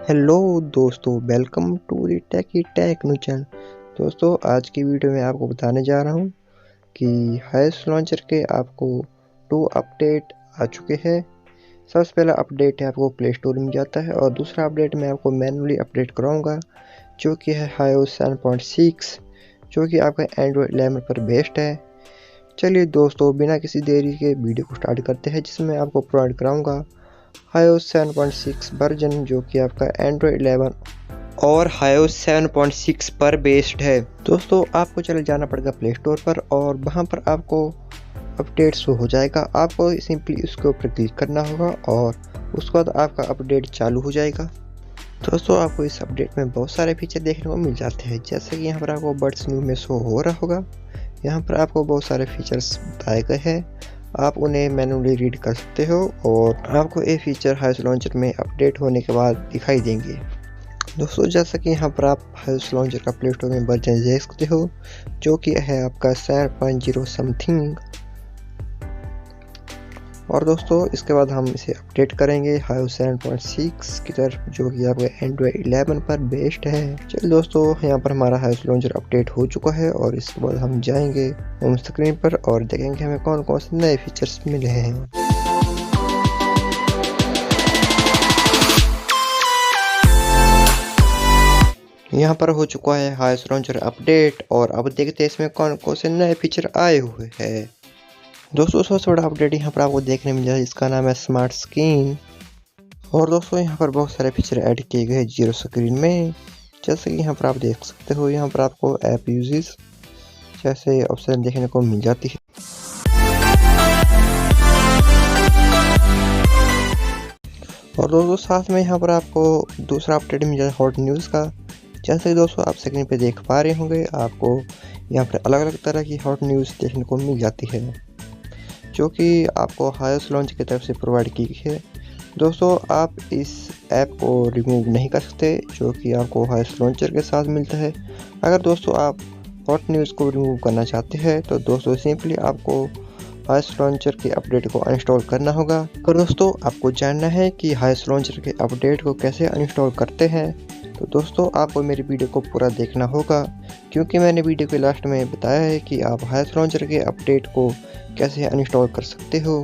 Hello दोस्तों, welcome to the techie tech new channel. दोस्तों, आज की वीडियो में आपको बताने जा रहा हूं कि हाईएस लॉन्चर के आपको 2 अपडेट आ चुके हैं। सबसे पहला अपडेट है आपको प्ले स्टोर में जाता है और दूसरा अपडेट मैं आपको मैनुअली अपडेट कराऊंगा जो कि है iOS 7.6 जो कि आपका एंड्रॉयड 11 पर बेस्ड है। चलिए दोस्तों, बिना किसी देरी के वीडियो को स्टार्ट करते हैं जिसमें आपको प्रोवाइड कराऊंगा iOS 7.6 वर्जन जो कि आपका एंड्रॉयड 11 और iOS 7.6 पर बेस्ड है। दोस्तों, आपको चले जाना पड़ेगा प्ले स्टोर पर और वहां पर आपको अपडेट शो हो जाएगा। आपको सिंपली उसके ऊपर क्लिक करना होगा और उसके बाद आपका अपडेट चालू हो जाएगा। दोस्तों, आपको इस अपडेट में बहुत सारे फीचर देखने को मिल जाते हैं, जैसे कि यहाँ पर आपको बर्ड्स न्यू में शो हो रहा होगा। यहाँ पर आपको बहुत सारे फीचर्स बताए गए हैं, आप उन्हें मैनुअली रीड कर सकते हो और आपको ये फीचर iOS लॉन्चर में अपडेट होने के बाद दिखाई देंगे। दोस्तों, जैसा कि यहाँ पर आप iOS लॉन्चर का प्ले स्टोर में वर्जन देख सकते हो जो कि है आपका 7.0 समथिंग। और दोस्तों, इसके बाद हम इसे अपडेट करेंगे iOS 7.6 की तरफ जो कि आपका एंड्रॉयड 11 पर बेस्ड है। चलिए दोस्तों, यहाँ पर हमारा iOS लॉन्चर अपडेट हो चुका है और इसके बाद हम जाएंगे होम स्क्रीन पर और देखेंगे हमें कौन कौन से नए फीचर्स मिले हैं। यहाँ पर हो चुका है iOS लॉन्चर अपडेट और अब देखते हैं इसमें कौन कौन से नए फीचर आए हुए हैं। दोस्तों, सबसे बड़ा अपडेट यहाँ पर आपको देखने मिल जाए, इसका नाम है स्मार्ट स्क्रीन। और दोस्तों, यहाँ पर बहुत सारे फीचर ऐड किए गए हैं जीरो स्क्रीन में, जैसे कि यहाँ पर आप देख सकते हो। यहाँ पर आपको ऐप यूजेस जैसे ऑप्शन देखने को मिल जाती है। और दोस्तों, साथ में यहाँ पर आपको दूसरा अपडेट मिल जाए हॉट न्यूज़ का। जैसे कि दोस्तों आप स्क्रीन पे देख पा रहे होंगे, आपको यहाँ पर अलग अलग तरह की हॉट न्यूज़ देखने को मिल जाती है जो कि आपको iOS लॉन्च की तरफ से प्रोवाइड की गई है। दोस्तों, आप इस ऐप को रिमूव नहीं कर सकते जो कि आपको iOS लॉन्चर के साथ मिलता है। अगर दोस्तों आप हॉट न्यूज़ को रिमूव करना चाहते हैं तो दोस्तों सिंपली आपको iOS लॉन्चर के अपडेट को अनइंस्टॉल करना होगा। अगर दोस्तों आपको जानना है कि iOS लॉन्चर के अपडेट को कैसे अनइंस्टॉल करते हैं तो दोस्तों आपको मेरी वीडियो को पूरा देखना होगा, क्योंकि मैंने वीडियो के लास्ट में बताया है कि आप iOS लॉन्चर के अपडेट को कैसे अनइंस्टॉल कर सकते हो।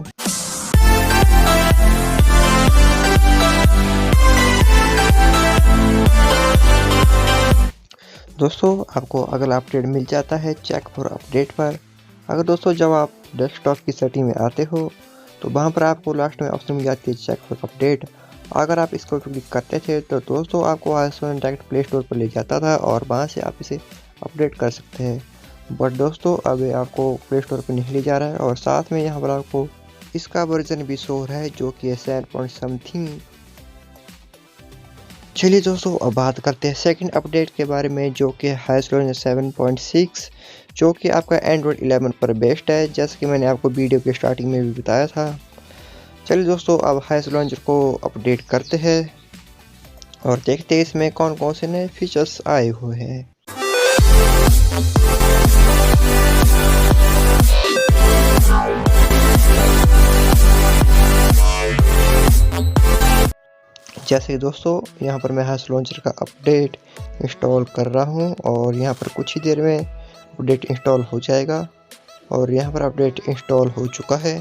दोस्तों, आपको अगला अपडेट मिल जाता है चेक फॉर अपडेट पर। अगर दोस्तों जब आप डेस्कटॉप की सेटिंग में आते हो तो वहां पर आपको लास्ट में ऑप्शन मिल जाती है चेक फॉर अपडेट। अगर आप इसको क्लिक करते थे तो दोस्तों आपको iOS डायरेक्ट प्ले स्टोर पर ले जाता था और वहां से आप इसे अपडेट कर सकते हैं। बट दोस्तों अब आपको प्ले स्टोर पर नहीं ले जा रहा है और साथ में यहाँ पर आपको इसका वर्जन भी शो हो रहा है जो कि है 7 समथिंग। चलिए दोस्तों, अब बात करते हैं सेकंड अपडेट के बारे में जो कि iOS लॉन्चर 7.6 जो कि आपका एंड्रॉयड 11 पर बेस्ड है, जैसे कि मैंने आपको वीडियो के स्टार्टिंग में भी बताया था। चलिए दोस्तों, अब iOS लॉन्चर को अपडेट करते हैं और देखते हैं इसमें कौन कौन से नए फीचर्स आए हुए हैं। जैसे दोस्तों यहाँ पर मैं iOS लॉन्चर का अपडेट इंस्टॉल कर रहा हूँ और यहाँ पर कुछ ही देर में अपडेट इंस्टॉल हो जाएगा और यहाँ पर अपडेट इंस्टॉल हो चुका है।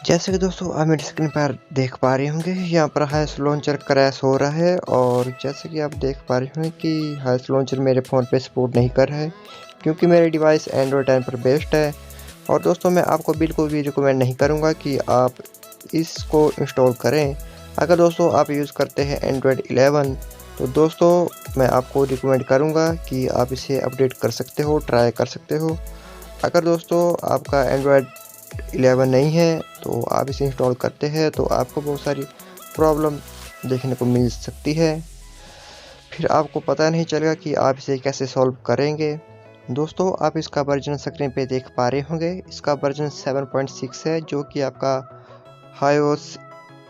जैसे कि दोस्तों आप मेरी स्क्रीन पर देख पा रहे होंगे, यहाँ पर iOS लॉन्चर क्रैश हो रहा है और जैसे कि आप देख पा रहे होंगे कि iOS लॉन्चर मेरे फ़ोन पे सपोर्ट नहीं कर रहा है क्योंकि मेरे डिवाइस एंड्रॉयड 10 पर बेस्ड है। और दोस्तों मैं आपको बिल्कुल भी रिकमेंड नहीं करूँगा कि आप इसको इंस्टॉल करें। अगर दोस्तों आप यूज़ करते हैं एंड्रॉयड 11 तो दोस्तों मैं आपको रिकमेंड करूँगा कि आप इसे अपडेट कर सकते हो, ट्राई कर सकते हो। अगर दोस्तों आपका एंड्रॉयड 11 नहीं है तो आप इसे इंस्टॉल करते हैं तो आपको बहुत सारी प्रॉब्लम देखने को मिल सकती है, फिर आपको पता नहीं चलेगा कि आप इसे कैसे सॉल्व करेंगे। दोस्तों आप इसका वर्जन स्क्रीन पे देख पा रहे होंगे, इसका वर्जन 7.6 है जो कि आपका iOS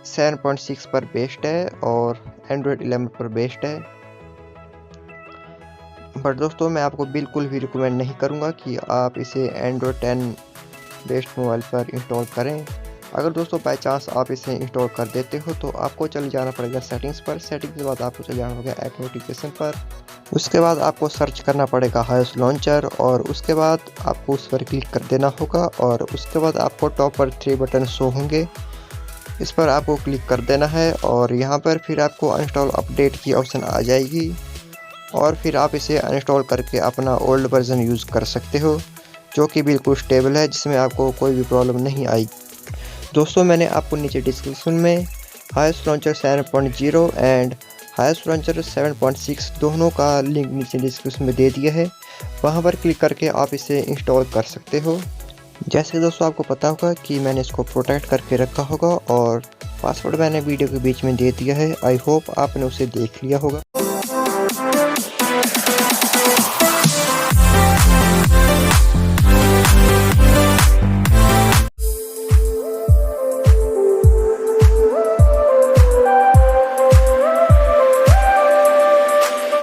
7.6 पर बेस्ड है और एंड्रॉयड 11 पर बेस्ड है। बट दोस्तों मैं आपको बिल्कुल भी रिकमेंड नहीं करूंगा कि आप इसे एंड्रॉयड 10 बेस्ड मोबाइल पर इंस्टॉल करें। अगर दोस्तों बाय चांस आप इसे इंस्टॉल कर देते हो तो आपको चले जाना पड़ेगा सेटिंग्स पर। सेटिंग्स के बाद आपको चले जाना होगा ऐप नोटिफिकेशन पर। उसके बाद आपको सर्च करना पड़ेगा हाईएस्ट लॉन्चर और उसके बाद आपको उस पर क्लिक कर देना होगा और उसके बाद आपको टॉप पर 3 बटन शो होंगे, इस पर आपको क्लिक कर देना है और यहाँ पर फिर आपको अनइंस्टॉल अपडेट की ऑप्शन आ जाएगी और फिर आप इसे अनइंस्टॉल करके अपना ओल्ड वर्जन यूज़ कर सकते हो जो कि बिल्कुल स्टेबल है, जिसमें आपको कोई भी प्रॉब्लम नहीं आएगी। दोस्तों मैंने आपको नीचे डिस्क्रिप्शन में highest launcher 7.0 and highest launcher 7.6 दोनों का लिंक नीचे डिस्क्रिप्शन में दे दिया है, वहां पर क्लिक करके आप इसे इंस्टॉल कर सकते हो। जैसे दोस्तों आपको पता होगा कि मैंने इसको प्रोटेक्ट करके रखा होगा और पासवर्ड मैंने वीडियो के बीच में दे दिया है। आई होप आपने उसे देख लिया होगा।